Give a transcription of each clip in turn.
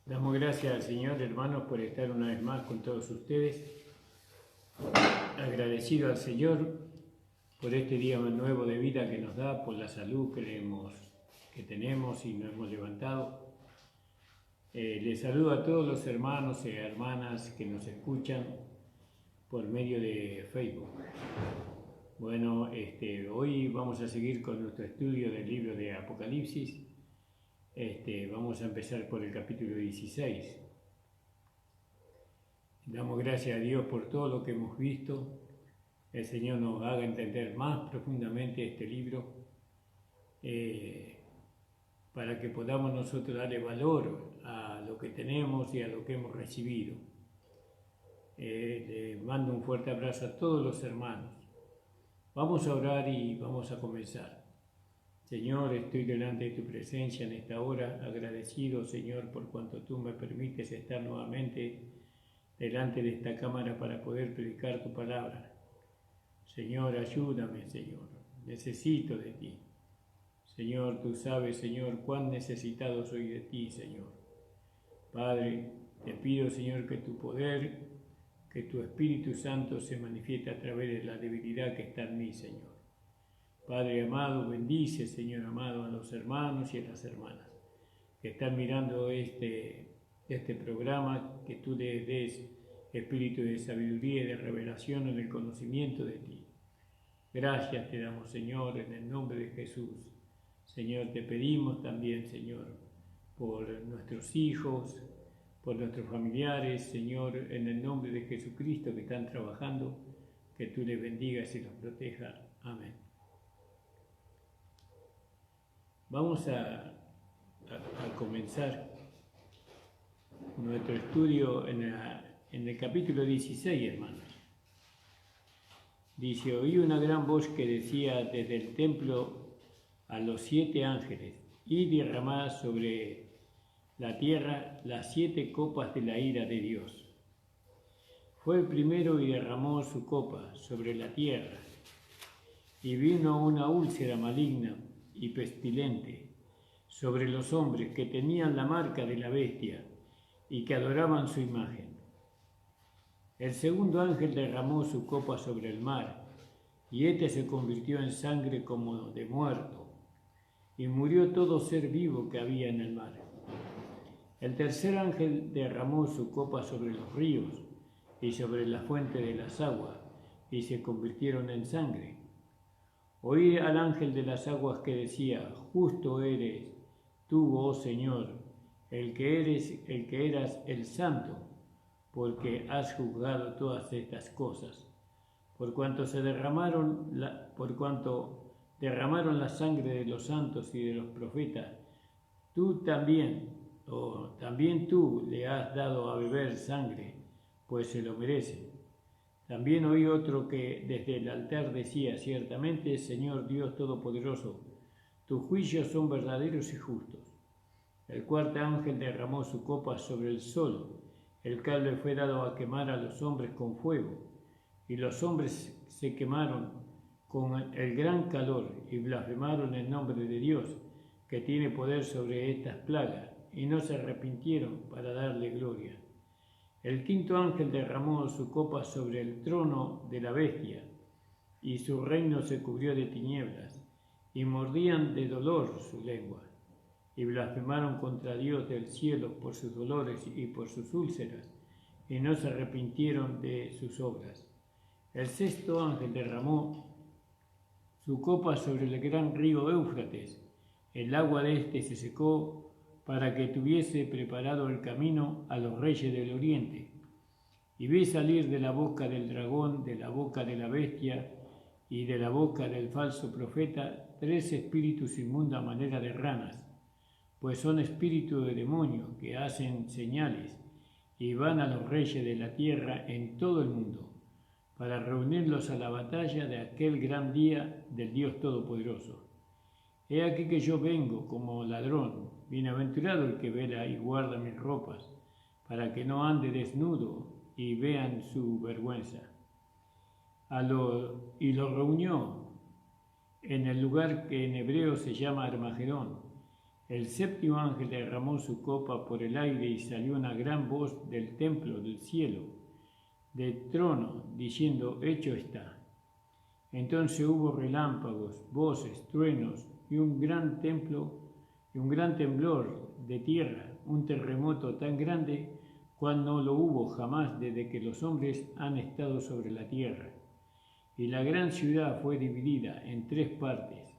Damos gracias al Señor, hermanos, por estar una vez más con todos ustedes. Agradecido al Señor por este día nuevo de vida que nos da, por la salud que tenemos y nos hemos levantado. Les saludo a todos los hermanos y hermanas que nos escuchan por medio de Facebook. Bueno, hoy vamos a seguir con nuestro estudio del libro de Apocalipsis. Vamos a empezar por el capítulo 16. Damos gracias a Dios por todo lo que hemos visto. El Señor nos haga entender más profundamente este libro para que podamos nosotros darle valor a lo que tenemos y a lo que hemos recibido. Le mando un fuerte abrazo a todos los hermanos. Vamos a orar y vamos a comenzar. Señor, estoy delante de tu presencia en esta hora, agradecido, Señor, por cuanto tú me permites estar nuevamente delante de esta cámara para poder predicar tu palabra. Señor, ayúdame, Señor, necesito de ti. Señor, tú sabes, Señor, cuán necesitado soy de ti, Señor. Padre, te pido, Señor, que tu poder, que tu Espíritu Santo se manifieste a través de la debilidad que está en mí, Señor. Padre amado, bendice, Señor amado, a los hermanos y a las hermanas que están mirando este programa, que tú les des espíritu de sabiduría y de revelación en el conocimiento de ti. Gracias te damos, Señor, en el nombre de Jesús. Señor, te pedimos también, Señor, por nuestros hijos, por nuestros familiares, Señor, en el nombre de Jesucristo que están trabajando, que tú les bendigas y los protejas. Amén. Vamos a comenzar nuestro estudio en el capítulo 16, hermanos. Dice: oí una gran voz que decía desde el templo a los 7 ángeles: y derramad sobre la tierra las 7 copas de la ira de Dios. Fue el primero y derramó su copa sobre la tierra, y vino una úlcera maligna y pestilente sobre los hombres que tenían la marca de la bestia y que adoraban su imagen. El segundo ángel derramó su copa sobre el mar, y éste se convirtió en sangre como de muerto, y murió todo ser vivo que había en el mar. El tercer ángel derramó su copa sobre los ríos y sobre la fuente de las aguas, y se convirtieron en sangre. Oí al ángel de las aguas que decía: justo eres tú, oh Señor, el que eras el santo, porque has juzgado todas estas cosas. Por cuanto derramaron la sangre de los santos y de los profetas, también tú le has dado a beber sangre, pues se lo merece. También oí otro que desde el altar decía: ciertamente, Señor Dios Todopoderoso, tus juicios son verdaderos y justos. El cuarto ángel derramó su copa sobre el sol, el cual le fue dado a quemar a los hombres con fuego, y los hombres se quemaron con el gran calor y blasfemaron el nombre de Dios, que tiene poder sobre estas plagas, y no se arrepintieron para darle gloria. El quinto ángel derramó su copa sobre el trono de la bestia, y su reino se cubrió de tinieblas, y mordían de dolor su lengua, y blasfemaron contra Dios del cielo por sus dolores y por sus úlceras, y no se arrepintieron de sus obras. El sexto ángel derramó su copa sobre el gran río Éufrates. El agua de éste se secó para que tuviese preparado el camino a los reyes del oriente. Y vi salir de la boca del dragón, de la boca de la bestia y de la boca del falso profeta 3 espíritus inmundos a manera de ranas, pues son espíritus de demonio que hacen señales y van a los reyes de la tierra en todo el mundo, para reunirlos a la batalla de aquel gran día del Dios Todopoderoso. He aquí que yo vengo como ladrón. Bienaventurado el que vela y guarda mis ropas, para que no ande desnudo y vean su vergüenza. Y lo reunió en el lugar que en hebreo se llama Armagedón, El séptimo ángel derramó su copa por el aire y salió una gran voz del templo del cielo, del trono, diciendo: hecho está. Entonces hubo relámpagos, voces, truenos y un gran temblor de tierra, un terremoto tan grande cual no lo hubo jamás desde que los hombres han estado sobre la tierra. Y la gran ciudad fue dividida en 3 partes,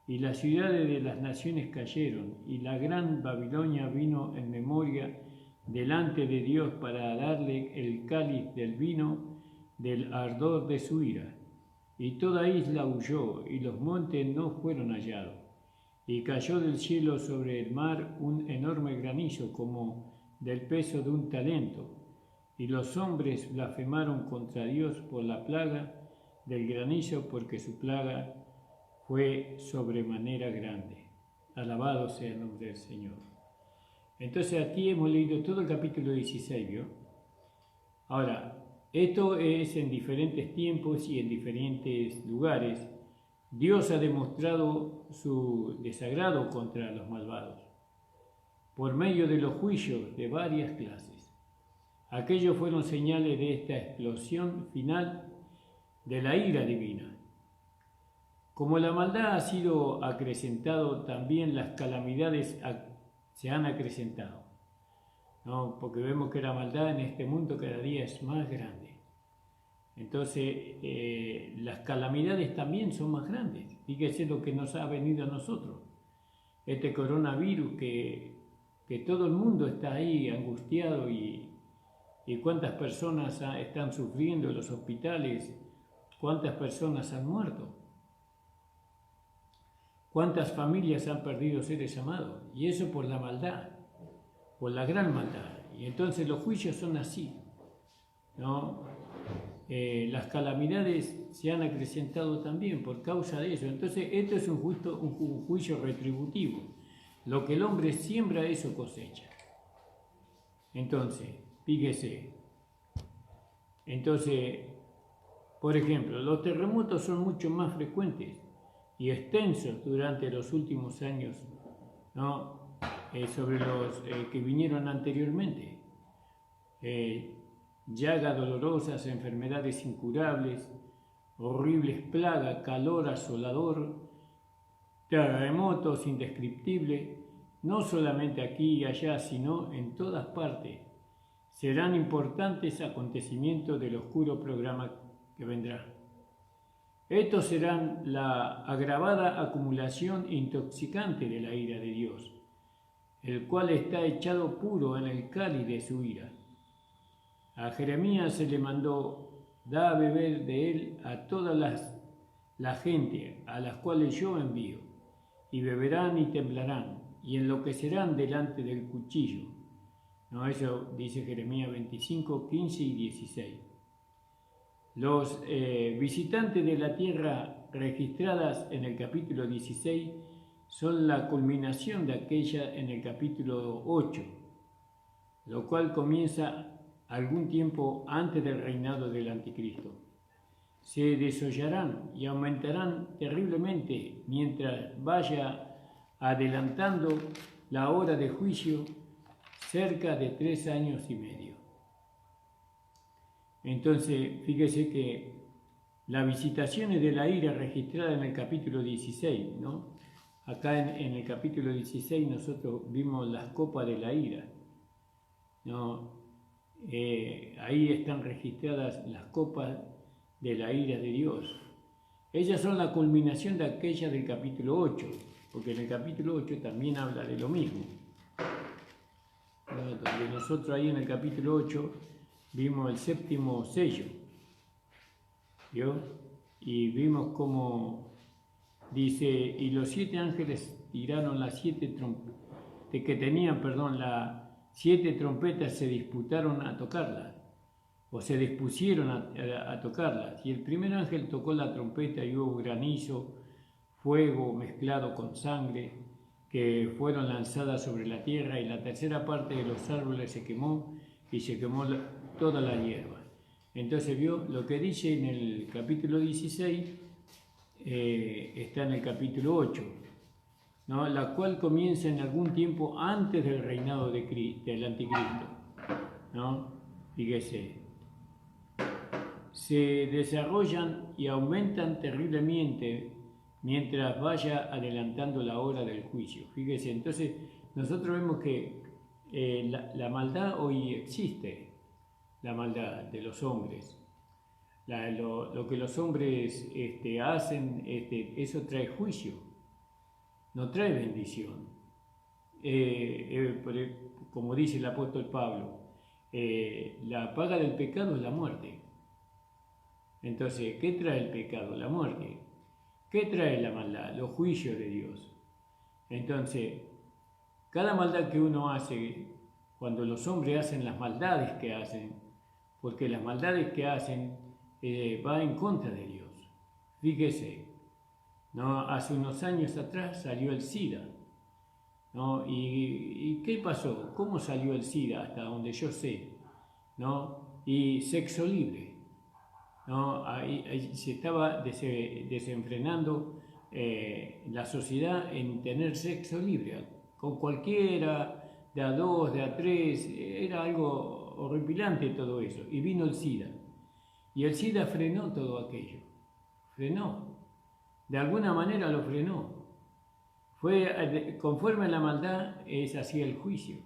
y las ciudades de las naciones cayeron, y la gran Babilonia vino en memoria delante de Dios para darle el cáliz del vino del ardor de su ira. Y toda isla huyó, y los montes no fueron hallados. Y cayó del cielo sobre el mar un enorme granizo como del peso de un talento. Y los hombres blasfemaron contra Dios por la plaga del granizo, porque su plaga fue sobremanera grande. Alabado sea el nombre del Señor. Entonces aquí hemos leído todo el capítulo 16, ¿vio? Ahora, esto es en diferentes tiempos y en diferentes lugares. Dios ha demostrado su desagrado contra los malvados por medio de los juicios de varias clases. Aquellos fueron señales de esta explosión final de la ira divina. Como la maldad ha sido acrecentado, también las calamidades se han acrecentado, ¿no? Porque vemos que la maldad en este mundo cada día es más grande. Entonces, las calamidades también son más grandes. Fíjese lo que nos ha venido a nosotros. Este coronavirus que todo el mundo está ahí angustiado y cuántas personas están sufriendo en los hospitales, cuántas personas han muerto, cuántas familias han perdido seres amados. Y eso por la maldad, por la gran maldad. Y entonces los juicios son así, ¿no? Las calamidades se han acrecentado también por causa de eso. Entonces esto es un juicio retributivo. Lo que el hombre siembra, eso cosecha. Entonces, fíjese. Entonces, por ejemplo, los terremotos son mucho más frecuentes y extensos durante los últimos años, ¿no? Sobre los que vinieron anteriormente. Llagas dolorosas, enfermedades incurables, horribles plagas, calor asolador, terremotos indescriptibles, no solamente aquí y allá, sino en todas partes. Serán importantes acontecimientos del oscuro programa que vendrá. Estos serán la agravada acumulación intoxicante de la ira de Dios, el cual está echado puro en el cáliz de su ira. A Jeremías se le mandó: da a beber de él a toda la gente a las cuales yo envío, y beberán y temblarán, y enloquecerán delante del cuchillo. No, eso dice Jeremías 25, 15 y 16. Los visitantes de la tierra registradas en el capítulo 16 son la culminación de aquella en el capítulo 8, lo cual comienza algún tiempo antes del reinado del anticristo. Se desollarán y aumentarán terriblemente mientras vaya adelantando la hora de juicio, cerca de 3 años y medio. Entonces, fíjese que las visitaciones de la ira registradas en el capítulo 16, ¿no? Acá en el capítulo 16 nosotros vimos las copas de la ira, ¿no? Ahí están registradas las copas de la ira de Dios. Ellas son la culminación de aquella del capítulo 8, porque en el capítulo 8 también habla de lo mismo. Donde nosotros ahí en el capítulo 8 vimos el 7º sello, ¿vio? Y vimos cómo dice: y los 7 ángeles tiraron las 7 trompetas, las 7 trompetas se disputaron a tocarlas, o se dispusieron a tocarlas. Y el primer ángel tocó la trompeta y hubo granizo, fuego mezclado con sangre, que fueron lanzadas sobre la tierra, y la tercera parte de los árboles se quemó, y se quemó toda la hierba. Entonces vio lo que dice en el capítulo 16, está en el capítulo 8. ¿no? La cual comienza en algún tiempo antes del reinado del anticristo, ¿no? Fíjese, se desarrollan y aumentan terriblemente mientras vaya adelantando la hora del juicio. Fíjese, entonces nosotros vemos que la maldad hoy existe, la maldad de los hombres. Lo que los hombres hacen, eso trae juicio, no trae bendición. Como dice el apóstol Pablo, la paga del pecado es la muerte. Entonces, ¿qué trae el pecado? La muerte. ¿Qué trae la maldad? Los juicios de Dios. Entonces, cada maldad que uno hace, cuando los hombres hacen las maldades que hacen, porque las maldades que hacen va en contra de Dios. Fíjese, ¿no? Hace unos años atrás salió el SIDA, ¿no? ¿Y qué pasó? ¿Cómo salió el SIDA? Hasta donde yo sé, ¿no? Y sexo libre, ¿no? Ahí se estaba desenfrenando la sociedad en tener sexo libre, con cualquiera, de a dos, de a tres, era algo horripilante todo eso, y vino el SIDA. Y el SIDA frenó todo aquello, frenó, de alguna manera lo frenó. Fue conforme a la maldad, es así el juicio.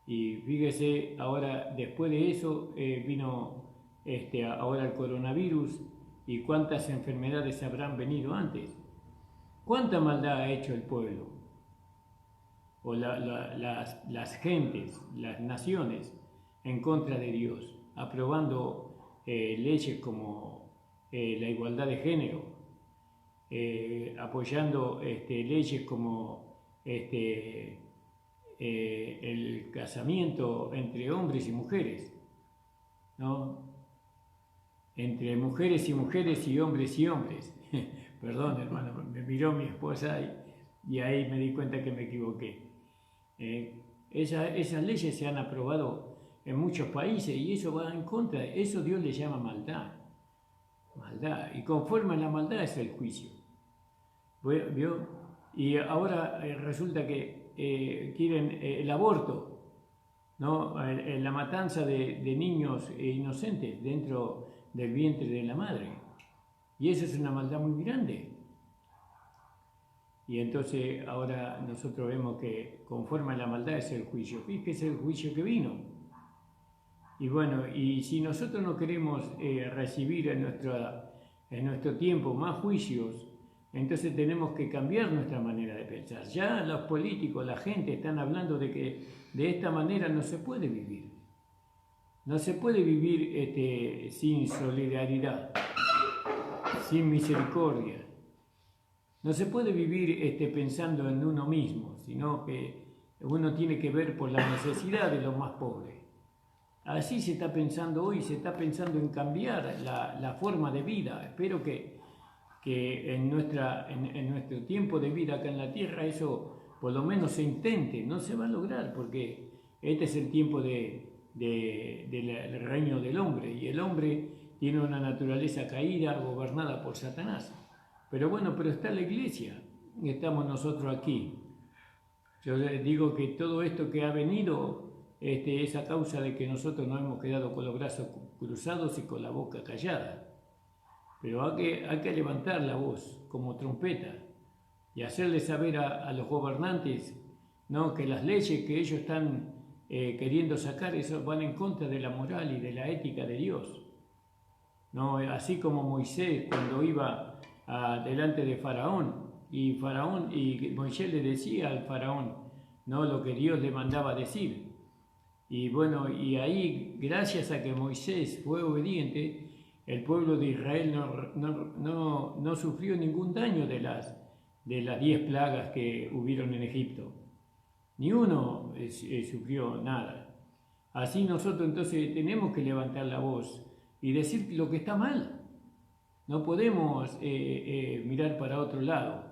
Y fíjese, ahora después de eso vino ahora el coronavirus, y cuántas enfermedades habrán venido antes. ¿Cuánta maldad ha hecho el pueblo? O las gentes, las naciones, en contra de Dios, aprobando leyes como la igualdad de género, apoyando leyes como el casamiento entre hombres y mujeres, ¿no? Entre mujeres y mujeres y hombres y hombres. Perdón, hermano, me miró mi esposa y ahí me di cuenta que me equivoqué. Esas leyes se han aprobado en muchos países y eso va en contra, eso Dios le llama maldad. Maldad, y conforme a la maldad es el juicio. ¿Vio? Y ahora resulta que quieren el aborto, ¿no? La matanza de niños inocentes dentro del vientre de la madre. Y eso es una maldad muy grande. Y entonces ahora nosotros vemos que conforme a la maldad es el juicio. Fíjese el juicio que vino. Y bueno, y si nosotros no queremos recibir en nuestro tiempo más juicios, entonces tenemos que cambiar nuestra manera de pensar. Ya los políticos, la gente están hablando de que de esta manera no se puede vivir. No se puede vivir sin solidaridad, sin misericordia. No se puede vivir pensando en uno mismo, sino que uno tiene que ver por la necesidad de los más pobres. Así se está pensando hoy, se está pensando en cambiar la forma de vida. Espero que en nuestro tiempo de vida acá en la tierra eso por lo menos se intente. No se va a lograr porque este es el tiempo del reino del hombre y el hombre tiene una naturaleza caída, gobernada por Satanás. Pero bueno, pero está la iglesia, estamos nosotros aquí. Yo les digo que todo esto que ha venido es a causa de que nosotros nos hemos quedado con los brazos cruzados y con la boca callada. Pero hay que levantar la voz como trompeta y hacerle saber a los gobernantes, ¿no?, que las leyes que ellos están queriendo sacar, eso van en contra de la moral y de la ética de Dios, ¿no? Así como Moisés cuando iba delante de Faraón y Moisés le decía al Faraón, ¿no?, lo que Dios le mandaba decir. Y bueno, y ahí, gracias a que Moisés fue obediente, el pueblo de Israel no sufrió ningún daño de las 10 plagas que hubieron en Egipto. Ni uno sufrió nada. Así nosotros entonces tenemos que levantar la voz y decir lo que está mal. No podemos mirar para otro lado,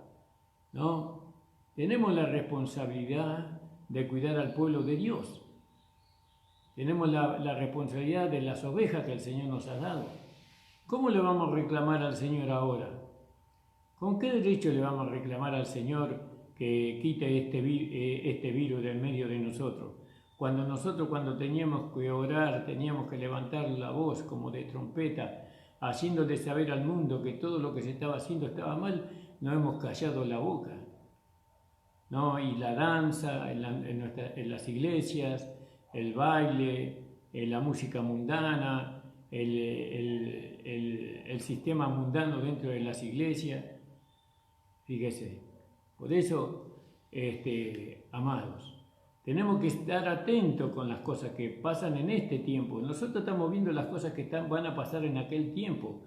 ¿no? Tenemos la responsabilidad de cuidar al pueblo de Dios. Tenemos la responsabilidad de las ovejas que el Señor nos ha dado. ¿Cómo le vamos a reclamar al Señor ahora? ¿Con qué derecho le vamos a reclamar al Señor que quite este virus del medio de nosotros. Cuando teníamos que orar, teníamos que levantar la voz como de trompeta, haciéndole saber al mundo que todo lo que se estaba haciendo estaba mal, no hemos callado la boca, ¿no? Y la danza en las iglesias, el baile, la música mundana, el sistema mundano dentro de las iglesias. Fíjese, por eso, amados, tenemos que estar atentos con las cosas que pasan en este tiempo. Nosotros estamos viendo las cosas que van a pasar en aquel tiempo.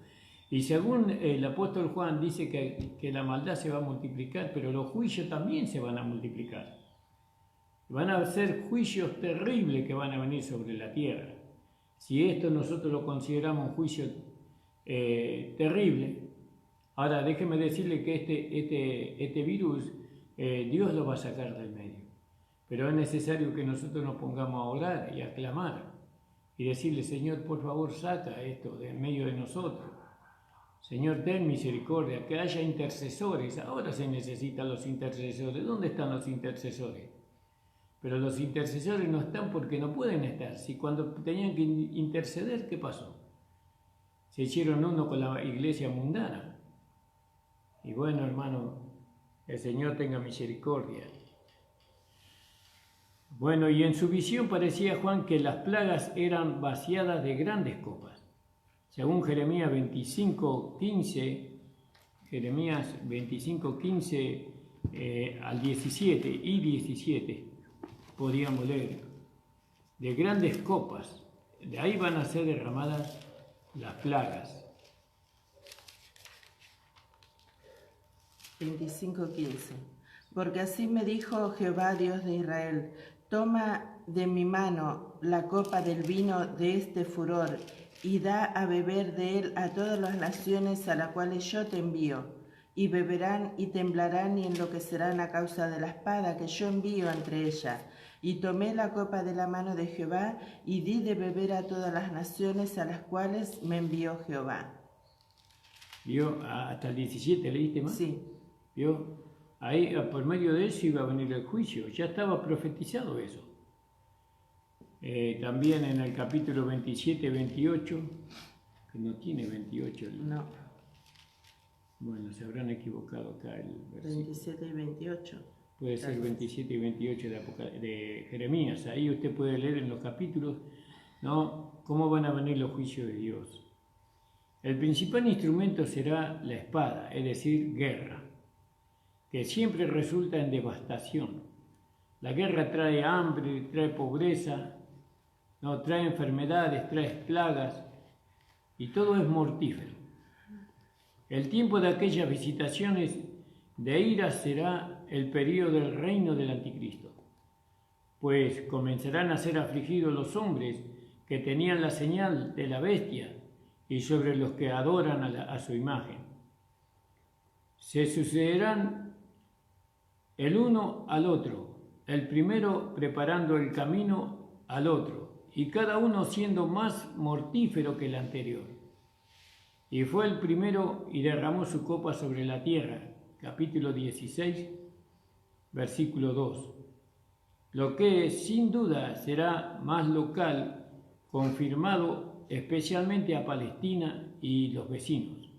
Y según el apóstol Juan dice que la maldad se va a multiplicar, pero los juicios también se van a multiplicar. Van a ser juicios terribles que van a venir sobre la tierra. Si esto nosotros lo consideramos un juicio terrible, ahora déjeme decirle que este virus Dios lo va a sacar del medio. Pero es necesario que nosotros nos pongamos a orar y a clamar y decirle, Señor, por favor, saca esto de en medio de nosotros. Señor, ten misericordia, que haya intercesores. Ahora se necesitan los intercesores. ¿Dónde están los intercesores? Pero los intercesores no están porque no pueden estar. Si cuando tenían que interceder, ¿qué pasó? Se hicieron uno con la iglesia mundana. Y bueno, hermano, el Señor tenga misericordia. Bueno, y en su visión parecía Juan que las plagas eran vaciadas de grandes copas. Según Jeremías 25:15, Jeremías 25:15 al 17 y 17, podríamos leer, de grandes copas, de ahí van a ser derramadas las plagas. 25:15. Porque así me dijo Jehová, Dios de Israel: toma de mi mano la copa del vino de este furor, y da a beber de él a todas las naciones a las cuales yo te envío, y beberán y temblarán y enloquecerán a causa de la espada que yo envío entre ellas. Y tomé la copa de la mano de Jehová, y di de beber a todas las naciones a las cuales me envió Jehová. ¿Vio? Hasta el 17, ¿leíste más? Sí. ¿Vio? Ahí, por medio de eso iba a venir el juicio, ya estaba profetizado eso. También en el capítulo 27, 28, que no tiene 28. No. Bueno, se habrán equivocado acá el versículo. 27 y 28. Puede ser 27 y 28 de Jeremías. Ahí usted puede leer en los capítulos, ¿no?, cómo van a venir los juicios de Dios. El principal instrumento será la espada, es decir, guerra, que siempre resulta en devastación. La guerra trae hambre, trae pobreza, no, trae enfermedades, trae plagas, y todo es mortífero. El tiempo de aquellas visitaciones de ira será el período del reino del anticristo, pues comenzarán a ser afligidos los hombres que tenían la señal de la bestia y sobre los que adoran a su imagen. Se sucederán el uno al otro, el primero preparando el camino al otro, y cada uno siendo más mortífero que el anterior. Y fue el primero y derramó su copa sobre la tierra. Capítulo 16, versículo 2. Lo que sin duda será más local, confirmado especialmente a Palestina y los vecinos.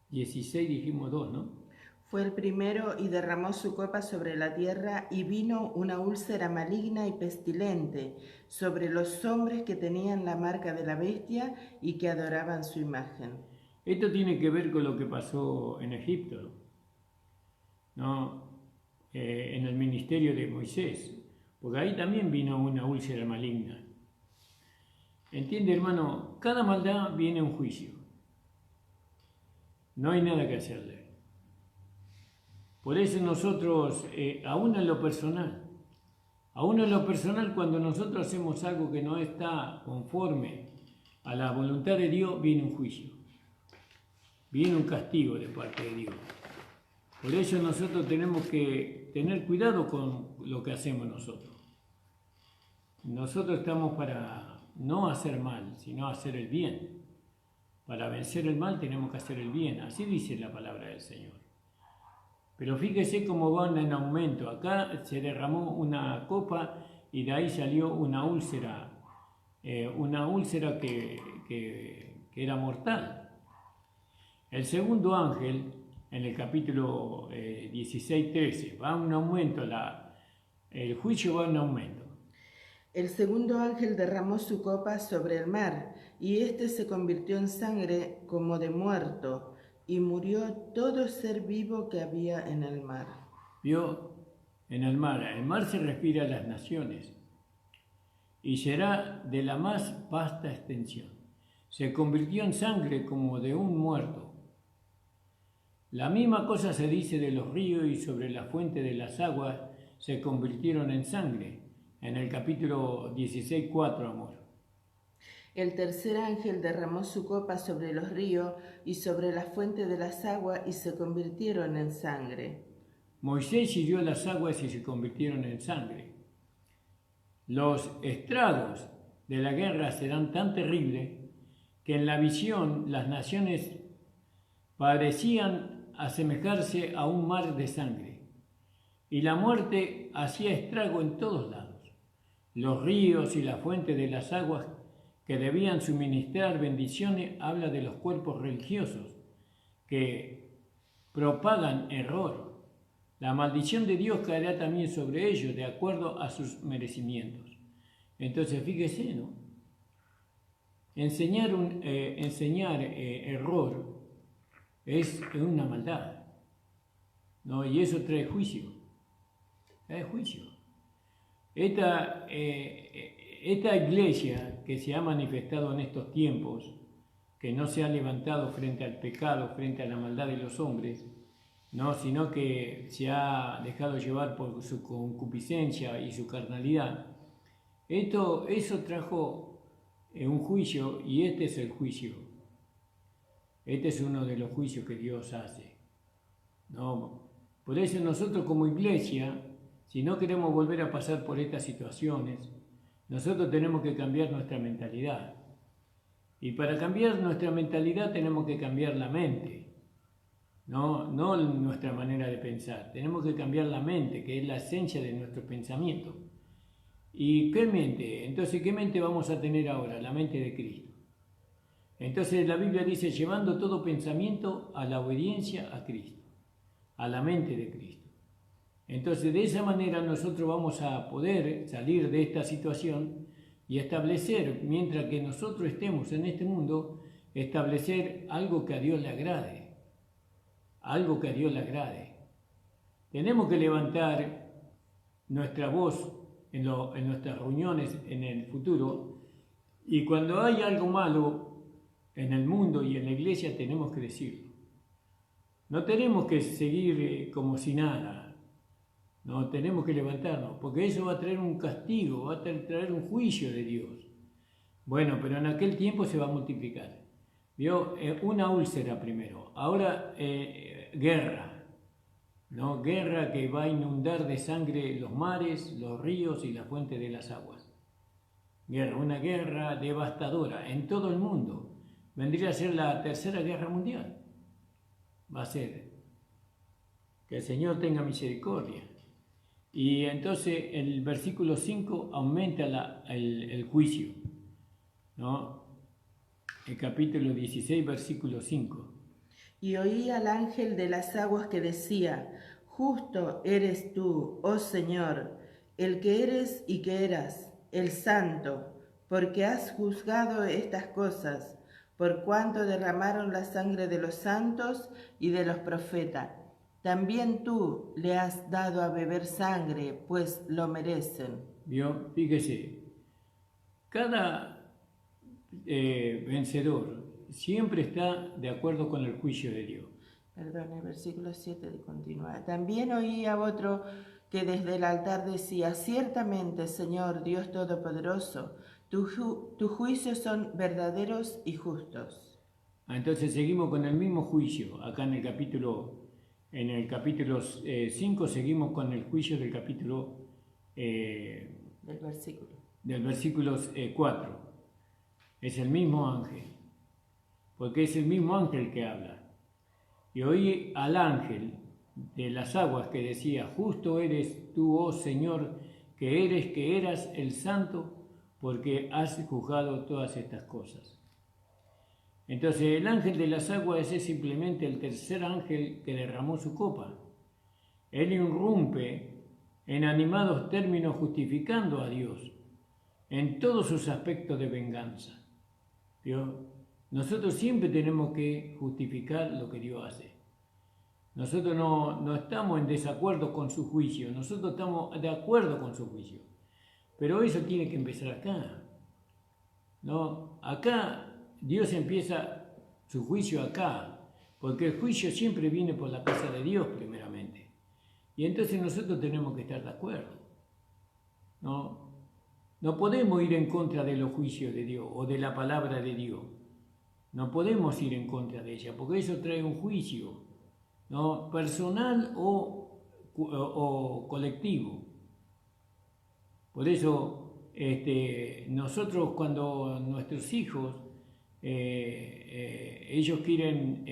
16 dijimos 2, ¿no? Fue el primero y derramó su copa sobre la tierra, y vino una úlcera maligna y pestilente sobre los hombres que tenían la marca de la bestia y que adoraban su imagen. Esto tiene que ver con lo que pasó en Egipto, ¿no? En el ministerio de Moisés, porque ahí también vino una úlcera maligna. ¿Entiende, hermano? Cada maldad viene un juicio. No hay nada que hacerle. Por eso nosotros, aún en lo personal, cuando nosotros hacemos algo que no está conforme a la voluntad de Dios, viene un juicio, viene un castigo de parte de Dios. Por eso nosotros tenemos que tener cuidado con lo que hacemos nosotros. Nosotros estamos para no hacer mal, sino hacer el bien. Para vencer el mal tenemos que hacer el bien, así dice la palabra del Señor. Pero fíjese cómo van en aumento. Acá se derramó una copa y de ahí salió una úlcera que era mortal. El segundo ángel, en el capítulo 16-13, va un aumento, el juicio va en aumento. El segundo ángel derramó su copa sobre el mar, y éste se convirtió en sangre como de muerto, y murió todo ser vivo que había en el mar. Vio en el mar se refiere a las naciones, y será de la más vasta extensión. Se convirtió en sangre como de un muerto. La misma cosa se dice de los ríos y sobre la fuente de las aguas se convirtieron en sangre, en el capítulo 16:4, amor. El tercer ángel derramó su copa sobre los ríos y sobre la fuente de las aguas y se convirtieron en sangre. Moisés hirió las aguas y se convirtieron en sangre. Los estragos de la guerra serán tan terribles que en la visión las naciones parecían asemejarse a un mar de sangre, y la muerte hacía estrago en todos lados. Los ríos y la fuente de las aguas que debían suministrar bendiciones habla de los cuerpos religiosos que propagan error. La maldición de Dios caerá también sobre ellos de acuerdo a sus merecimientos. Entonces fíjese, ¿no? Enseñar error es una maldad, ¿no? Y eso trae juicio. Trae juicio. Esta iglesia que se ha manifestado en estos tiempos, que no se ha levantado frente al pecado, frente a la maldad de los hombres, ¿no? Sino que se ha dejado llevar por su concupiscencia y su carnalidad, eso trajo un juicio, y este es el juicio. Este es uno de los juicios que Dios hace, ¿no? Por eso nosotros como iglesia, si no queremos volver a pasar por estas situaciones, nosotros tenemos que cambiar nuestra mentalidad. Y para cambiar nuestra mentalidad tenemos que cambiar la mente, no nuestra manera de pensar. Tenemos que cambiar la mente, que es la esencia de nuestro pensamiento. ¿Y qué mente? Entonces, ¿qué mente vamos a tener ahora? La mente de Cristo. Entonces la Biblia dice, llevando todo pensamiento a la obediencia a Cristo, a la mente de Cristo. Entonces de esa manera nosotros vamos a poder salir de esta situación y establecer, mientras que nosotros estemos en este mundo, establecer algo que a Dios le agrade. Algo que a Dios le agrade. Tenemos que levantar nuestra voz en nuestras reuniones en el futuro, y cuando hay algo malo en el mundo y en la iglesia tenemos que decirlo. No tenemos que seguir como si nada. No, tenemos que levantarnos, porque eso va a traer un castigo, va a traer un juicio de Dios. Bueno, pero en aquel tiempo se va a multiplicar. ¿Vio? Una úlcera primero, ahora guerra, ¿no? Guerra que va a inundar de sangre los mares, los ríos y la fuente de las aguas. Guerra, una guerra devastadora en todo el mundo. Vendría a ser la tercera guerra mundial. Va a ser. Que el Señor tenga misericordia. Y entonces el versículo 5 aumenta el juicio, ¿no? El capítulo 16, versículo 5. Y oí al ángel de las aguas que decía, justo eres tú, oh Señor, el que eres y que eras, el santo, porque has juzgado estas cosas, por cuanto derramaron la sangre de los santos y de los profetas. También tú le has dado a beber sangre, pues lo merecen. ¿Vio? Fíjese, cada vencedor siempre está de acuerdo con el juicio de Dios. Perdón, el versículo 7 de continuar. También oí a otro que desde el altar decía, ciertamente, Señor Dios Todopoderoso, tus juicios son verdaderos y justos. Entonces seguimos con el mismo juicio, acá en el capítulo 5 seguimos con el juicio del capítulo del versículo 4. Es el mismo ángel, porque es el mismo ángel que habla. Y oí al ángel de las aguas, que decía: justo eres tú, oh Señor, que eras el santo, porque has juzgado todas estas cosas. Entonces el ángel de las aguas es simplemente el tercer ángel que derramó su copa. Él irrumpe en animados términos justificando a Dios en todos sus aspectos de venganza. ¿Vio? Nosotros siempre tenemos que justificar lo que Dios hace. Nosotros no estamos en desacuerdo con su juicio, nosotros estamos de acuerdo con su juicio. Pero eso tiene que empezar acá. ¿No? Acá Dios empieza su juicio acá, porque el juicio siempre viene por la casa de Dios primeramente. Y entonces nosotros tenemos que estar de acuerdo. No podemos ir en contra de los juicios de Dios o de la palabra de Dios. No podemos ir en contra de ella, porque eso trae un juicio, ¿no? Personal o colectivo. Por eso nosotros, cuando nuestros hijos ellos quieren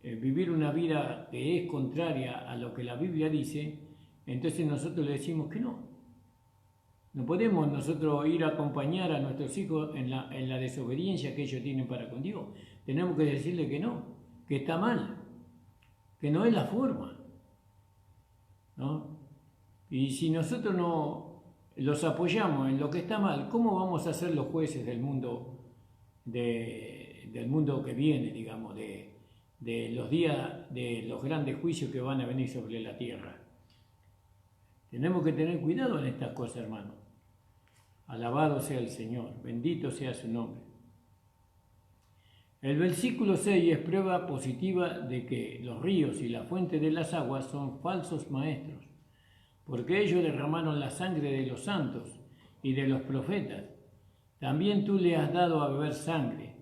vivir una vida que es contraria a lo que la Biblia dice, entonces nosotros le decimos que no. No podemos nosotros ir a acompañar a nuestros hijos en la desobediencia que ellos tienen para con Dios. Tenemos que decirle que no, que está mal, que no es la forma, ¿no? Y si nosotros no los apoyamos en lo que está mal, ¿cómo vamos a ser los jueces del mundo, del mundo que viene, digamos, de los días, de los grandes juicios que van a venir sobre la tierra? Tenemos que tener cuidado en estas cosas, hermano. Alabado sea el Señor, bendito sea su nombre. El versículo 6 es prueba positiva de que los ríos y la fuente de las aguas son falsos maestros, porque ellos derramaron la sangre de los santos y de los profetas. También tú le has dado a beber sangre,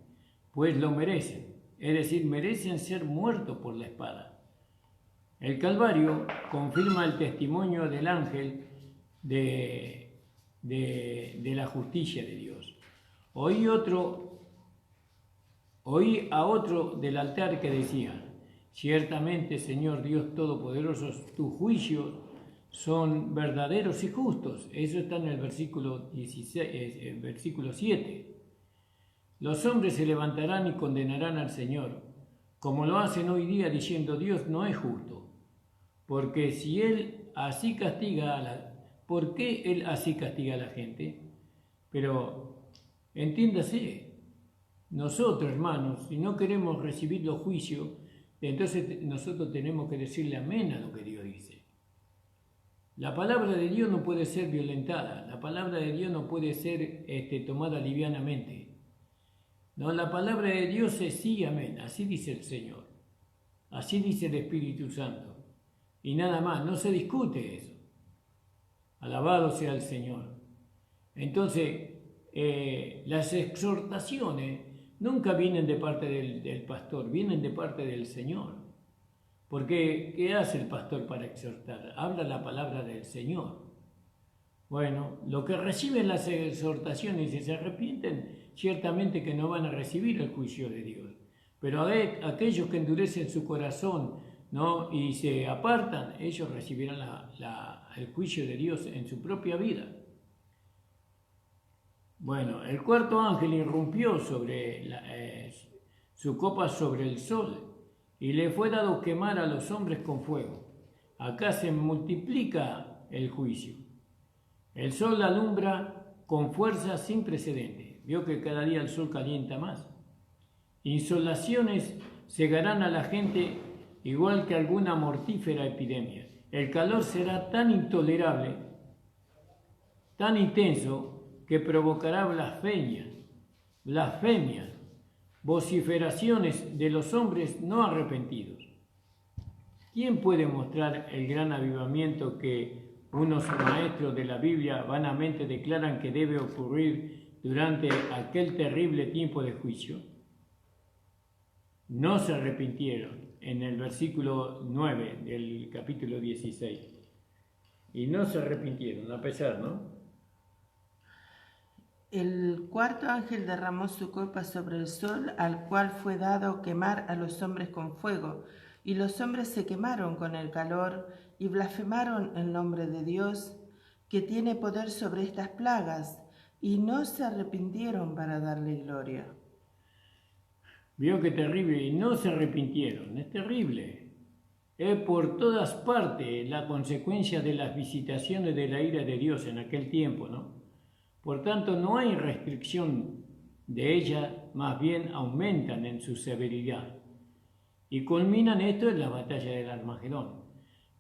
pues lo merecen, es decir, merecen ser muertos por la espada. El Calvario confirma el testimonio del ángel de la justicia de Dios. Oí a otro del altar que decía: ciertamente, Señor Dios Todopoderoso, tus juicios son verdaderos y justos. Eso está en el versículo 16, versículo 7. Los hombres se levantarán y condenarán al Señor, como lo hacen hoy día, diciendo: Dios no es justo. Porque si Él así castiga ¿por qué Él así castiga a la gente? Pero entiéndase, nosotros, hermanos, si no queremos recibir los juicios, entonces nosotros tenemos que decirle amén a lo que Dios dice. La palabra de Dios no puede ser violentada, la palabra de Dios no puede ser tomada livianamente. No, la palabra de Dios es sí, amén, así dice el Señor, así dice el Espíritu Santo. Y nada más, no se discute eso. Alabado sea el Señor. Entonces, las exhortaciones nunca vienen de parte del pastor, vienen de parte del Señor. Porque, ¿qué hace el pastor para exhortar? Habla la palabra del Señor. Bueno, lo que reciben las exhortaciones y se arrepienten, ciertamente que no van a recibir el juicio de Dios. Pero aquellos que endurecen su corazón, ¿no?, y se apartan, ellos recibirán el juicio de Dios en su propia vida. Bueno, el cuarto ángel irrumpió sobre su copa sobre el sol y le fue dado quemar a los hombres con fuego. Acá se multiplica el juicio. El sol alumbra con fuerza sin precedente. Vio que cada día el sol calienta más. Insolaciones cegarán a la gente igual que alguna mortífera epidemia. El calor será tan intolerable, tan intenso, que provocará blasfemias, vociferaciones de los hombres no arrepentidos. ¿Quién puede mostrar el gran avivamiento que unos maestros de la Biblia vanamente declaran que debe ocurrir durante aquel terrible tiempo de juicio? No se arrepintieron, en el versículo 9 del capítulo 16. Y no se arrepintieron, a pesar, ¿no? El cuarto ángel derramó su copa sobre el sol, al cual fue dado quemar a los hombres con fuego. Y los hombres se quemaron con el calor y blasfemaron el nombre de Dios, que tiene poder sobre estas plagas, y no se arrepintieron para darle gloria. Vio que terrible, y no se arrepintieron, es terrible. Es por todas partes la consecuencia de las visitaciones de la ira de Dios en aquel tiempo, ¿no? Por tanto, no hay restricción de ella, más bien aumentan en su severidad. Y culminan esto en la batalla del Armagedón.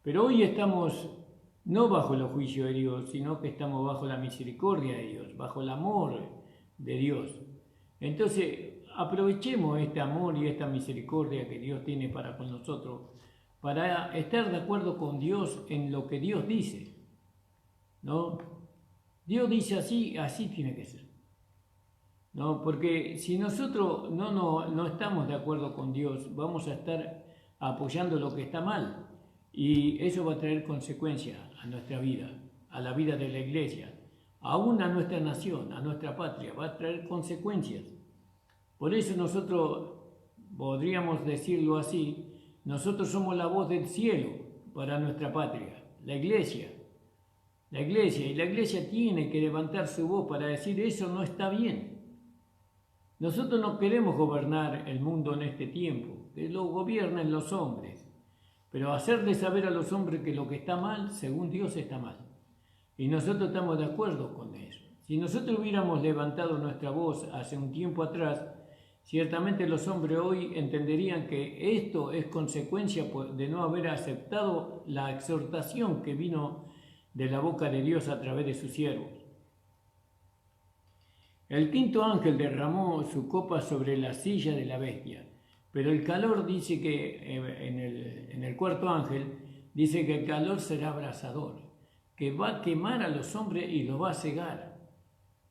Pero hoy estamos no bajo el juicio de Dios, sino que estamos bajo la misericordia de Dios, bajo el amor de Dios. Entonces, aprovechemos este amor y esta misericordia que Dios tiene para con nosotros, para estar de acuerdo con Dios en lo que Dios dice, ¿no? Dios dice así, así tiene que ser, ¿no? Porque si nosotros no estamos de acuerdo con Dios, vamos a estar apoyando lo que está mal, y eso va a traer consecuencias a nuestra vida, a la vida de la iglesia, aún a nuestra nación, a nuestra patria, va a traer consecuencias. Por eso nosotros, podríamos decirlo así, nosotros somos la voz del cielo para nuestra patria, la iglesia. Y la iglesia tiene que levantar su voz para decir eso no está bien. Nosotros no queremos gobernar el mundo en este tiempo, que lo gobiernen los hombres, pero hacerle saber a los hombres que lo que está mal, según Dios, está mal. Y nosotros estamos de acuerdo con eso. Si nosotros hubiéramos levantado nuestra voz hace un tiempo atrás, ciertamente los hombres hoy entenderían que esto es consecuencia de no haber aceptado la exhortación que vino de la boca de Dios a través de sus siervos. El quinto ángel derramó su copa sobre la silla de la bestia, pero el calor dice que en el cuarto ángel dice que el calor será abrasador, que va a quemar a los hombres y los va a cegar,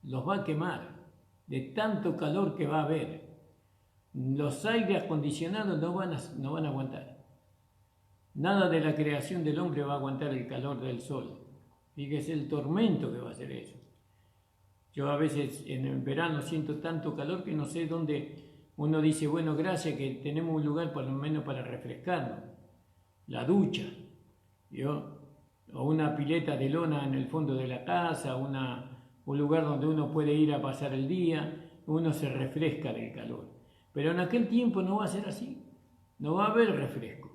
los va a quemar de tanto calor que va a haber. Los aires acondicionados no van a aguantar. Nada de la creación del hombre va a aguantar el calor del sol. Fíjese el tormento que va a ser eso. Yo a veces en el verano siento tanto calor que no sé dónde uno dice, bueno, gracias que tenemos un lugar por lo menos para refrescarnos. La ducha, ¿yo? O una pileta de lona en el fondo de la casa, un lugar donde uno puede ir a pasar el día, uno se refresca del calor. Pero en aquel tiempo no va a ser así, no va a haber refresco.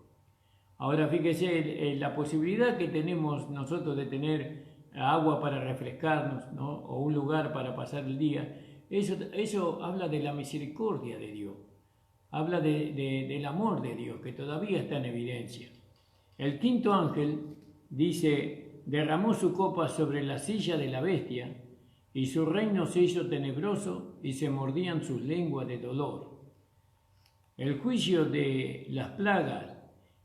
Ahora fíjese la posibilidad que tenemos nosotros de tener agua para refrescarnos, ¿no? O un lugar para pasar el día. Eso habla de la misericordia de Dios, habla del amor de Dios que todavía está en evidencia. El quinto ángel dice, derramó su copa sobre la silla de la bestia y su reino se hizo tenebroso y se mordían sus lenguas de dolor. El juicio de las plagas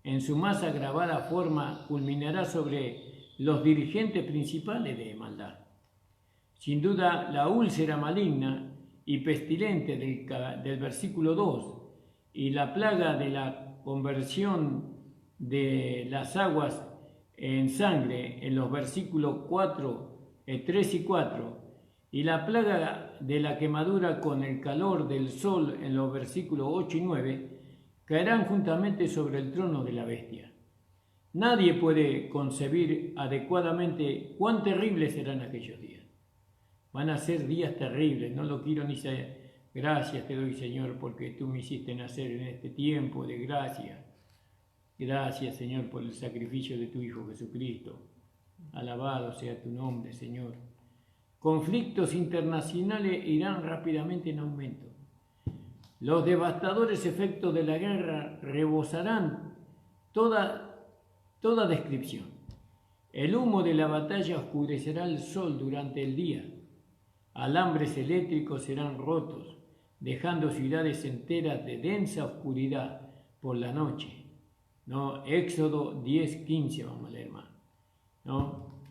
en su más agravada forma culminará sobre los dirigentes principales de maldad. Sin duda, la úlcera maligna y pestilente del versículo 2 y la plaga de la conversión de las aguas en sangre en los versículos 3 y 4 y la plaga de la quemadura con el calor del sol en los versículos 8 y 9 caerán juntamente sobre el trono de la bestia. Nadie puede concebir adecuadamente cuán terribles serán aquellos días. Van a ser días terribles, no lo quiero ni saber. Gracias te doy, Señor, porque tú me hiciste nacer en este tiempo de gracia. Gracias, Señor, por el sacrificio de tu Hijo Jesucristo. Alabado sea tu nombre, Señor. Conflictos internacionales irán rápidamente en aumento. Los devastadores efectos de la guerra rebosarán toda descripción. El humo de la batalla oscurecerá el sol durante el día. Alambres eléctricos serán rotos, dejando ciudades enteras de densa oscuridad por la noche. ¿No? Éxodo 10:15 vamos a leer más. ¿No?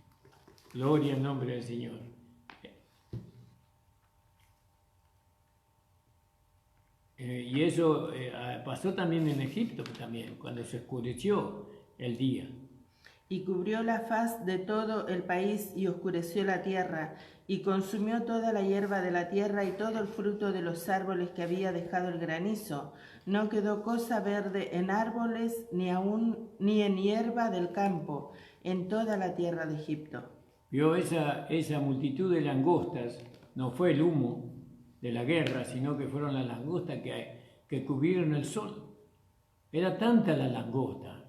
Gloria al nombre del Señor. Y eso pasó también en Egipto, también, cuando se oscureció el día. Y cubrió la faz de todo el país y oscureció la tierra, y consumió toda la hierba de la tierra y todo el fruto de los árboles que había dejado el granizo. No quedó cosa verde en árboles, ni en hierba del campo, en toda la tierra de Egipto. Vio esa multitud de langostas, no fue el humo de la guerra, sino que fueron las langostas que cubrieron el sol. Era tanta la langosta.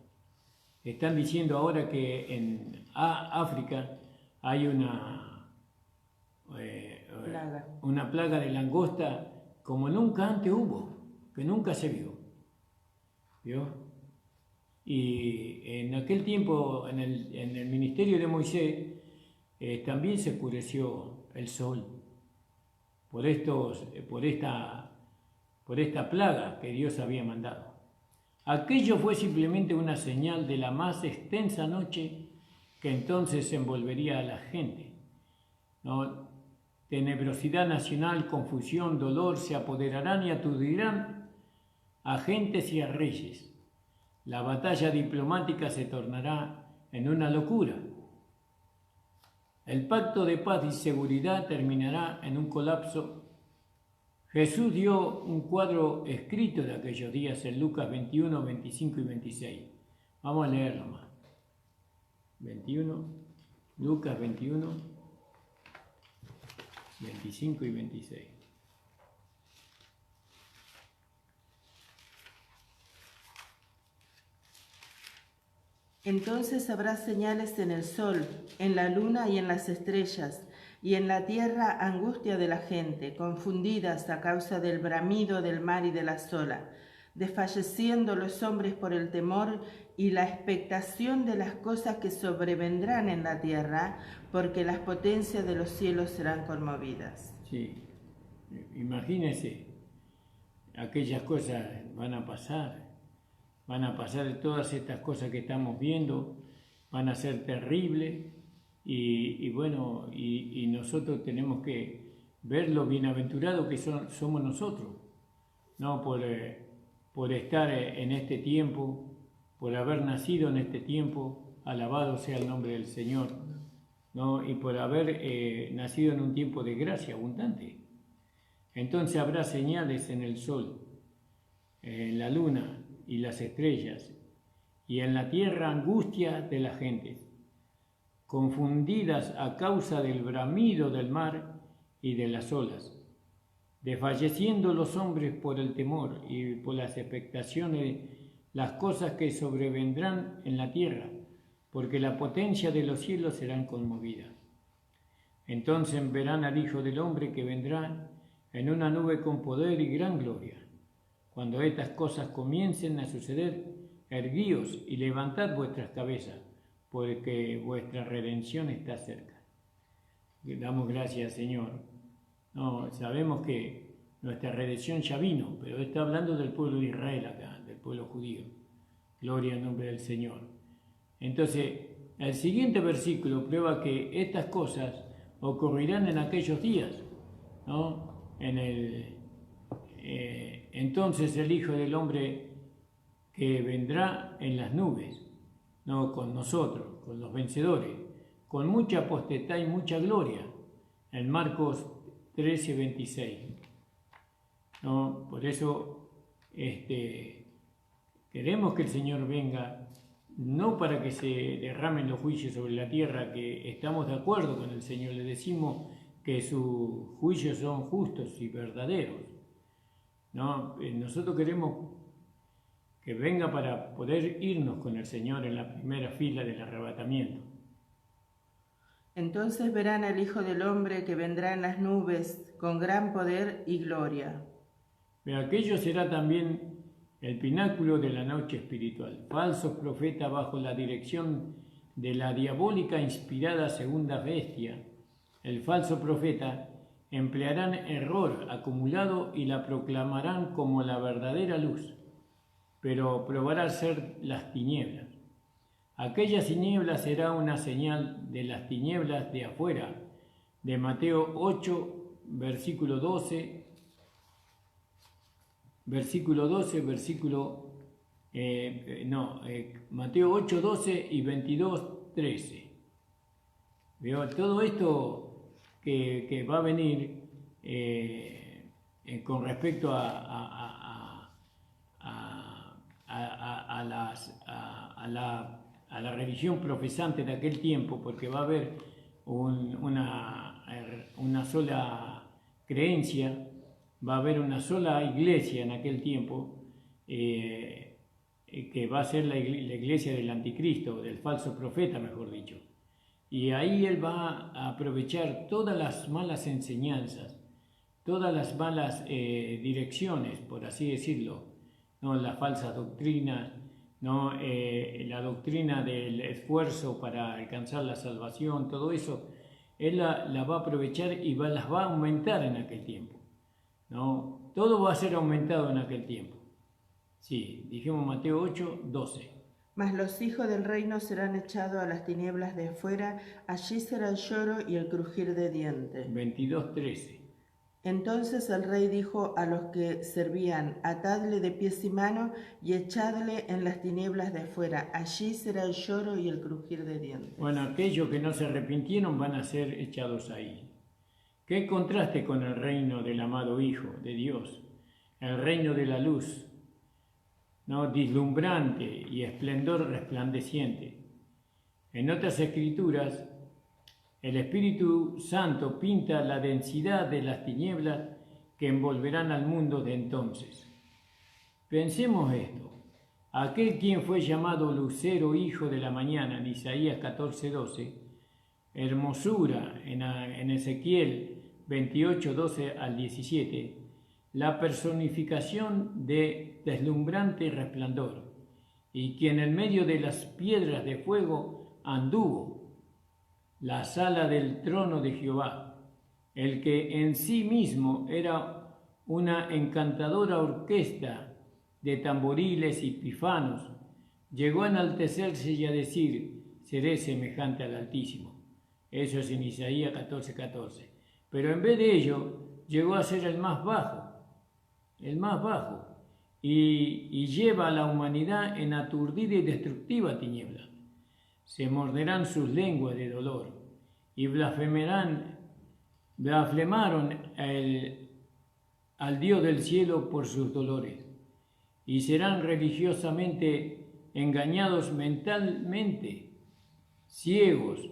Están diciendo ahora que en África hay una plaga de langosta como nunca antes hubo, que nunca se vio. ¿Vio? Y en aquel tiempo, en el ministerio de Moisés, también se oscureció el sol por esta plaga que Dios había mandado. Aquello fue simplemente una señal de la más extensa noche que entonces envolvería a la gente, ¿no? Tenebrosidad nacional, confusión, dolor se apoderarán y aturdirán a gentes y a reyes. La batalla diplomática se tornará en una locura. El pacto de paz y seguridad terminará en un colapso. Jesús dio un cuadro escrito de aquellos días en Lucas 21, 25 y 26. Vamos a leerlo más. 21, Lucas 21, 25 y 26. Entonces habrá señales en el sol, en la luna y en las estrellas, y en la tierra angustia de la gente, confundidas a causa del bramido del mar y de la ola, desfalleciendo los hombres por el temor y la expectación de las cosas que sobrevendrán en la tierra, porque las potencias de los cielos serán conmovidas. Sí, imagínense, aquellas cosas van a pasar todas estas cosas que estamos viendo, van a ser terribles. Y bueno, y nosotros tenemos que ver lo bienaventurados que somos nosotros, ¿no? Por estar en este tiempo, por haber nacido en este tiempo, alabado sea el nombre del Señor, ¿no? Y por haber nacido en un tiempo de gracia abundante. Entonces habrá señales en el sol, en la luna y las estrellas, y en la tierra angustia de la gente, confundidas a causa del bramido del mar y de las olas, desfalleciendo los hombres por el temor y por las expectaciones, las cosas que sobrevendrán en la tierra, porque la potencia de los cielos serán conmovidas. Entonces verán al Hijo del Hombre que vendrá en una nube con poder y gran gloria. Cuando estas cosas comiencen a suceder, erguíos y levantad vuestras cabezas, porque vuestra redención está cerca. Damos gracias, Señor. No, sabemos que nuestra redención ya vino, pero está hablando del pueblo de Israel acá, del pueblo judío. Gloria al nombre del Señor. Entonces, el siguiente versículo prueba que estas cosas ocurrirán en aquellos días, ¿no? Entonces el Hijo del Hombre que vendrá en las nubes, no con nosotros, con los vencedores, con mucha potestad y mucha gloria, en Marcos 13, 26. ¿No? Por eso queremos que el Señor venga, no para que se derramen los juicios sobre la tierra, que estamos de acuerdo con el Señor, le decimos que sus juicios son justos y verdaderos, ¿no? Nosotros queremos que venga para poder irnos con el Señor en la primera fila del arrebatamiento. Entonces verán al Hijo del Hombre que vendrá en las nubes con gran poder y gloria. Pero aquello será también el pináculo de la noche espiritual. Falsos profetas bajo la dirección de la diabólica inspirada segunda bestia, el falso profeta, emplearán error acumulado y la proclamarán como la verdadera luz, pero probará ser las tinieblas. Aquella tiniebla será una señal de las tinieblas de afuera, de Mateo 8, versículo 12, Mateo 8, 12 y 22, 13. ¿Veo? Todo esto que va a venir con respecto a a la religión profesante de aquel tiempo, porque va a haber una sola creencia, va a haber una sola iglesia en aquel tiempo, que va a ser la iglesia del anticristo, del falso profeta, mejor dicho. Y ahí él va a aprovechar todas las malas enseñanzas, todas las malas direcciones, por así decirlo, ¿no? Las falsas doctrinas, ¿no? La doctrina del esfuerzo para alcanzar la salvación, todo eso, él la va a aprovechar y las va a aumentar en aquel tiempo, ¿no? Todo va a ser aumentado en aquel tiempo. Sí, dijimos Mateo 8, 12. Mas los hijos del reino serán echados a las tinieblas de afuera, allí será el lloro y el crujir de dientes. 22, 13. Entonces el rey dijo a los que servían: atadle de pies y manos y echadle en las tinieblas de afuera, allí será el lloro y el crujir de dientes. Bueno, aquellos que no se arrepintieron van a ser echados ahí. Qué contraste con el reino del amado Hijo de Dios, el reino de la luz, ¿no? Deslumbrante y esplendor resplandeciente. En otras escrituras, el Espíritu Santo pinta la densidad de las tinieblas que envolverán al mundo de entonces. Pensemos esto: aquel quien fue llamado lucero, hijo de la mañana, en Isaías 14, 12, hermosura en Ezequiel 28, 12 al 17, la personificación de deslumbrante resplandor, y quien en medio de las piedras de fuego anduvo, la sala del trono de Jehová, el que en sí mismo era una encantadora orquesta de tamboriles y pífanos, llegó a enaltecerse y a decir: seré semejante al Altísimo. Eso es en Isaías 14, 14. Pero en vez de ello, llegó a ser el más bajo, y lleva a la humanidad en aturdida y destructiva tiniebla. Se morderán sus lenguas de dolor y blasfemaron al Dios del cielo por sus dolores, y serán religiosamente engañados mentalmente, ciegos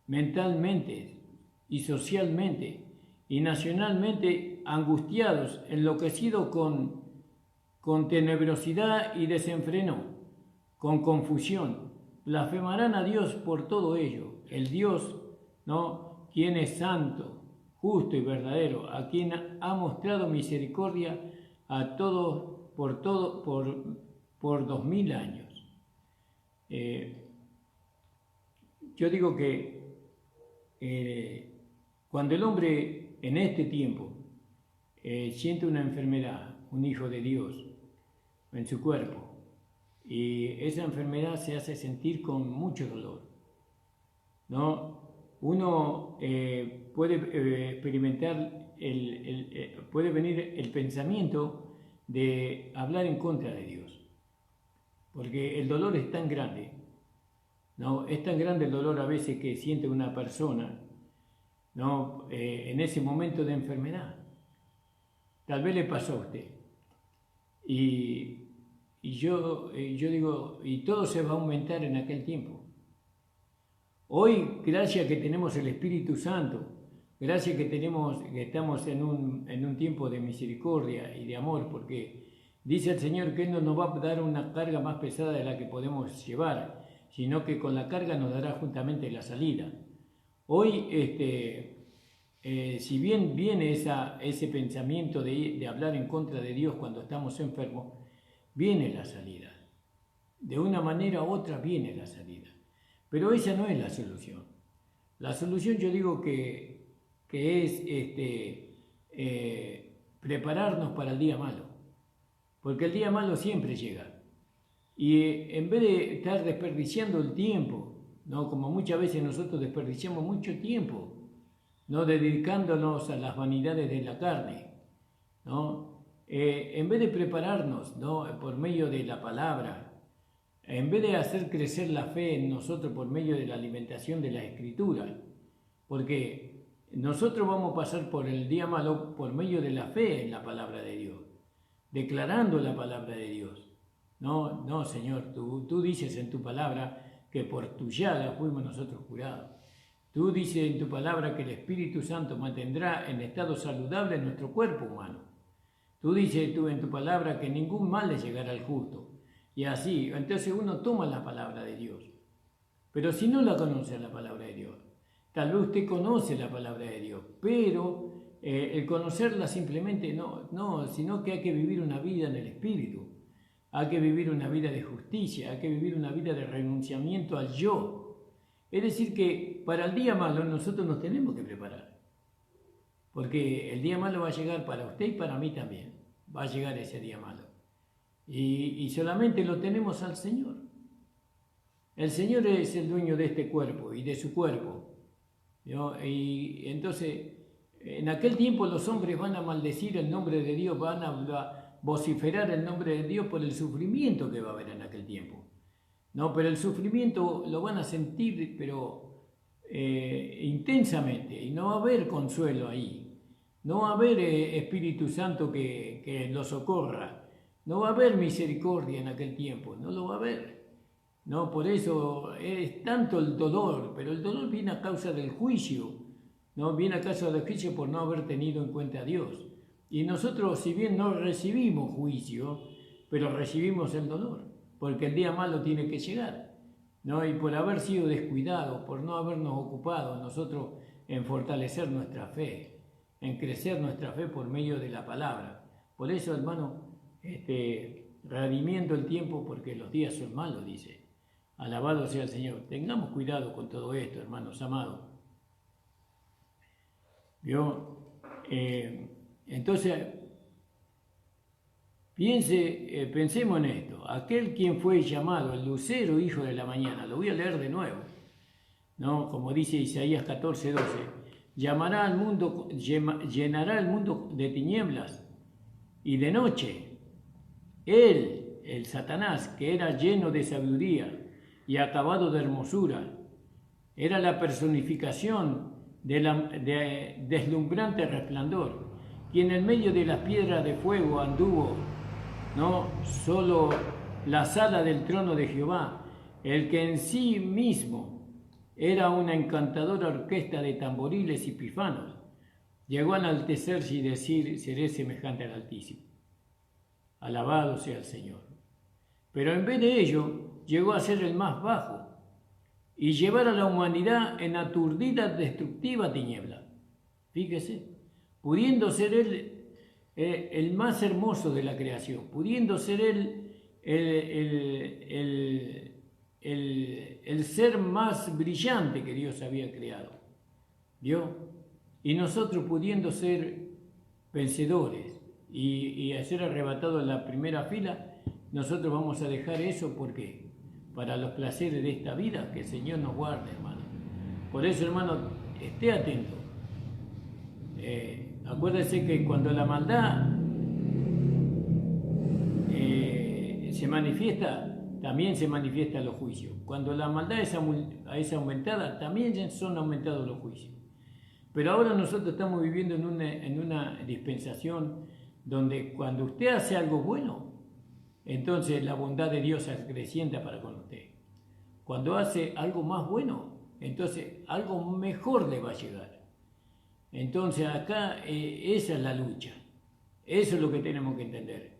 mentalmente y socialmente y nacionalmente, angustiados, enloquecidos con tenebrosidad y desenfreno, con confusión. Blasfemarán a Dios por todo ello, el Dios, ¿no?, quien es santo, justo y verdadero, a quien ha mostrado misericordia a todos por 2000 años. Yo digo que cuando el hombre en este tiempo siente una enfermedad, un hijo de Dios en su cuerpo, y esa enfermedad se hace sentir con mucho dolor, ¿no? Uno puede experimentar, puede venir el pensamiento de hablar en contra de Dios, porque el dolor es tan grande, ¿no? Es tan grande el dolor a veces que siente una persona, ¿no?, en ese momento de enfermedad. Tal vez le pasó a usted. Y yo digo, y todo se va a aumentar en aquel tiempo. Hoy, gracias a que tenemos el Espíritu Santo, gracias a que estamos en un tiempo de misericordia y de amor, porque dice el Señor que Él no nos va a dar una carga más pesada de la que podemos llevar, sino que con la carga nos dará juntamente la salida. Hoy, si bien viene ese pensamiento de hablar en contra de Dios cuando estamos enfermos, viene la salida. De una manera u otra viene la salida. Pero esa no es la solución. La solución, yo digo que es prepararnos para el día malo. Porque el día malo siempre llega. Y en vez de estar desperdiciando el tiempo, ¿no?, como muchas veces nosotros desperdiciamos mucho tiempo, ¿no?, dedicándonos a las vanidades de la carne, ¿no? En vez de prepararnos, ¿no?, por medio de la palabra, en vez de hacer crecer la fe en nosotros por medio de la alimentación de la Escritura, porque nosotros vamos a pasar por el día malo por medio de la fe en la palabra de Dios, declarando la palabra de Dios, No, no, Señor, tú dices en tu palabra que por tu llaga fuimos nosotros curados. Tú dices en tu palabra que el Espíritu Santo mantendrá en estado saludable nuestro cuerpo humano. Tú dices en tu palabra que ningún mal le llegará al justo. Y así, entonces uno toma la palabra de Dios. Pero si no la conoce la palabra de Dios, tal vez usted conoce la palabra de Dios, pero el conocerla simplemente no, sino que hay que vivir una vida en el Espíritu. Hay que vivir una vida de justicia, hay que vivir una vida de renunciamiento al yo. Es decir, que para el día malo nosotros nos tenemos que preparar. Porque el día malo va a llegar para usted y para mí también. Va a llegar ese día malo. Y solamente lo tenemos al Señor. El Señor es el dueño de este cuerpo y de su cuerpo, ¿no? Y entonces, en aquel tiempo los hombres van a maldecir el nombre de Dios, van a vociferar el nombre de Dios por el sufrimiento que va a haber en aquel tiempo. No, pero el sufrimiento lo van a sentir, pero intensamente, y no va a haber consuelo ahí. No va a haber Espíritu Santo que los socorra. No va a haber misericordia en aquel tiempo, no lo va a haber. No, por eso es tanto el dolor, pero el dolor viene a causa del juicio, no viene a causa del juicio por no haber tenido en cuenta a Dios. Y nosotros, si bien no recibimos juicio, pero recibimos el dolor, porque el día malo tiene que llegar, ¿no? Y por haber sido descuidados, por no habernos ocupado nosotros en fortalecer nuestra fe, en crecer nuestra fe por medio de la palabra. Por eso, hermano, redimiendo el tiempo porque los días son malos, dice. Alabado sea el Señor. Tengamos cuidado con todo esto, hermanos amados. Entonces, pensemos en esto. Aquel quien fue llamado el lucero hijo de la mañana, lo voy a leer de nuevo, ¿no? Como dice Isaías 14:12, llenará el mundo de tinieblas y de noche. Él, el Satanás, que era lleno de sabiduría y acabado de hermosura, era la personificación de deslumbrante resplandor, quien en medio de las piedras de fuego anduvo, no solo la sala del trono de Jehová, el que en sí mismo era una encantadora orquesta de tamboriles y pífanos, llegó a enaltecerse y decir: seré semejante al Altísimo. Alabado sea el Señor. Pero en vez de ello, llegó a ser el más bajo y llevar a la humanidad en aturdida, destructiva tiniebla. Fíjese, pudiendo ser él el más hermoso de la creación, pudiendo ser él el ser más brillante que Dios había creado. ¿Vio? Y nosotros pudiendo ser vencedores y ser arrebatados en la primera fila, nosotros vamos a dejar eso. ¿Por qué? Para los placeres de esta vida, que el Señor nos guarde, hermano. Por eso, hermano, esté atento. Acuérdese que cuando la maldad se manifiesta, también se manifiestan los juicios. Cuando la maldad es aumentada, también son aumentados los juicios. Pero ahora nosotros estamos viviendo en una dispensación donde cuando usted hace algo bueno, entonces la bondad de Dios se acrecienta para con usted. Cuando hace algo más bueno, entonces algo mejor le va a llegar. Entonces acá esa es la lucha. Eso es lo que tenemos que entender.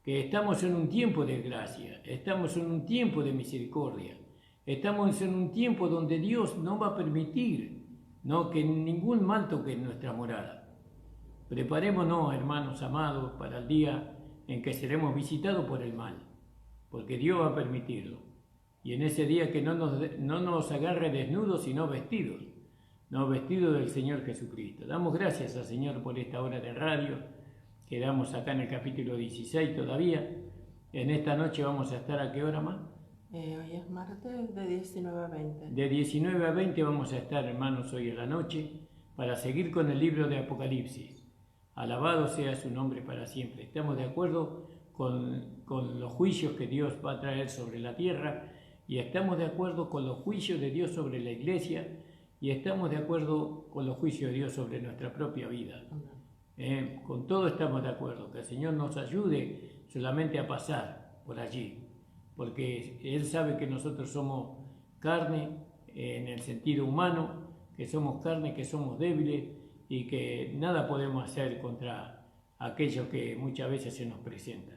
Que estamos en un tiempo de gracia, estamos en un tiempo de misericordia, estamos en un tiempo donde Dios no va a permitir, ¿no?, que ningún mal toque nuestra morada. Preparémonos, hermanos amados, para el día en que seremos visitados por el mal, porque Dios va a permitirlo. Y en ese día que no nos agarre desnudos, sino vestidos, no vestidos del Señor Jesucristo. Damos gracias al Señor por esta hora de radio. Quedamos acá en el capítulo 16 todavía. En esta noche vamos a estar, ¿a qué hora más? Hoy es martes, de 19 a 20. De 19 a 20 vamos a estar, hermanos, hoy en la noche, para seguir con el libro de Apocalipsis. Alabado sea su nombre para siempre. Estamos de acuerdo con los juicios que Dios va a traer sobre la tierra, y estamos de acuerdo con los juicios de Dios sobre la iglesia, y estamos de acuerdo con los juicios de Dios sobre nuestra propia vida. Con todo estamos de acuerdo. Que el Señor nos ayude solamente a pasar por allí, porque Él sabe que nosotros somos carne en el sentido humano, que somos carne, que somos débiles y que nada podemos hacer contra aquello que muchas veces se nos presenta.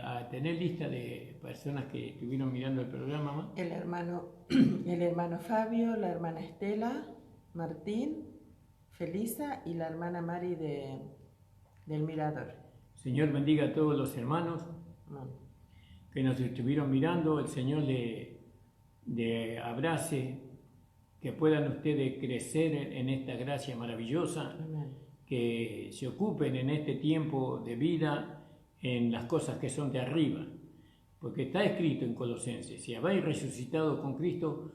A tener lista de personas que estuvieron mirando el programa, ¿ma? El hermano Fabio, la hermana Estela, Martín, Felisa y la hermana Mari del Mirador. Señor bendiga a todos los hermanos Amén. que nos estuvieron mirando, el Señor le abrace, que puedan ustedes crecer en esta gracia maravillosa, Amén. que se ocupen en este tiempo de vida en las cosas que son de arriba, porque está escrito en Colosenses, si habéis resucitado con Cristo,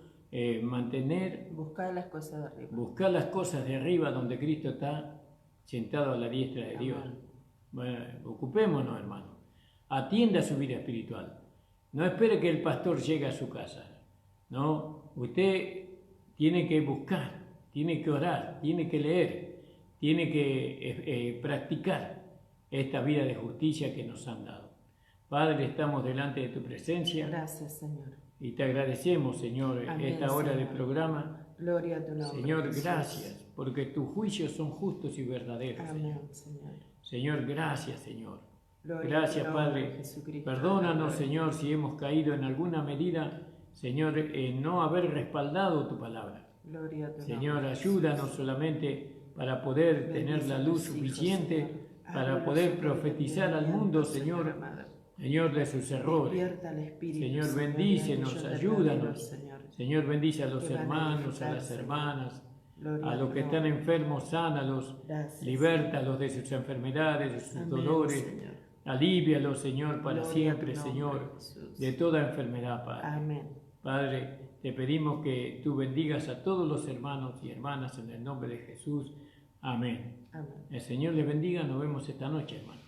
Buscar las cosas de arriba. buscar las cosas de arriba donde Cristo está sentado a la diestra de Dios. Amén. Bueno, ocupémonos, hermano. Atienda su vida espiritual. No espere que el pastor llegue a su casa. No, usted tiene que buscar, tiene que orar, tiene que leer, tiene que practicar esta vida de justicia que nos han dado. Padre, estamos delante de tu presencia. Gracias, Señor. Y te agradecemos, Señor, Amén, esta hora Señor. de programa. Gloria a tu nombre. Señor, Jesús. gracias, porque tus juicios son justos y verdaderos. Amén, Señor. Señor, gracias, Señor. Gloria Gracias, a tu nombre, Padre. Jesucristo. Perdónanos, Señor, si hemos caído en alguna medida, Señor, en no haber respaldado tu palabra. Gloria a tu Señor, nombre, ayúdanos solamente para poder tener la luz suficiente para poder profetizar al mundo, Señor, Señor, de sus errores. Señor, bendícenos, ayúdanos. Señor, bendice a los hermanos, a las hermanas, a los que están enfermos, sánalos, libértalos de sus enfermedades, de sus dolores, alívialos, Señor, para siempre, Señor, de toda enfermedad, Padre. Amén. Padre, te pedimos que tú bendigas a todos los hermanos y hermanas en el nombre de Jesús. Amén. Amén. El Señor les bendiga, nos vemos esta noche, hermano.